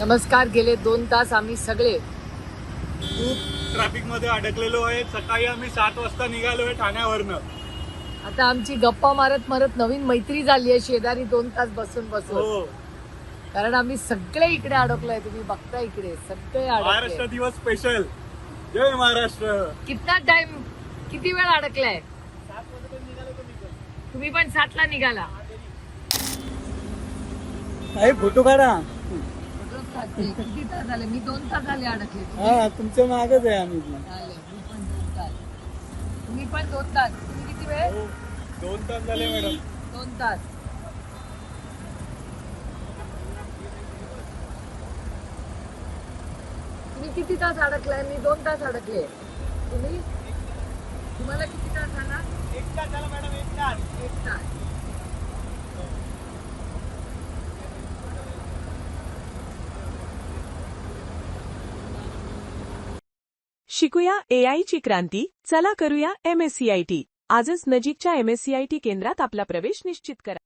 नमस्कार. गेले 2 तास आम्ही सगळे खूप ट्रॅफिक मध्ये अडकलेलो आहे. सकाळी आम्ही 7 वाजता निघालोय ठाण्यावरनं. आता आमची गप्पा मारत मारत नवीन मैत्री झाली आहे शेजारी 2 तास बसून बसून. हो, कारण आम्ही सगळे इकडे अडकलोय. तुम्ही बघता इकडे सगळे महाराष्ट्र अडकले. दिवस स्पेशल. जय महाराष्ट्र. कितना टाइम, किती वेळ अडकलाय? तुम्ही पण 7 ला निघाला. फोटो काढा. किती तास झाले? मी 2 तास झाले अडकले. हा, तुमच्या मागच आहे आम्ही. झाले. मी पण 2 तास. तुम्ही पण 2 तास. तुम्ही किती वेळ? 2 तास झाले मॅडम. 2 तास. तुम्ही किती तास अडकलाय? मी 2 तास अडकले. तुम्हाला किती तास झाला? 1 तास झाला मॅडम. 1 तास. 1 तास. शिकूया AI ची क्रांती. चला करूया MSCIT. आजच नजीकच्या MSCIT केंद्रात आपला प्रवेश निश्चित करा.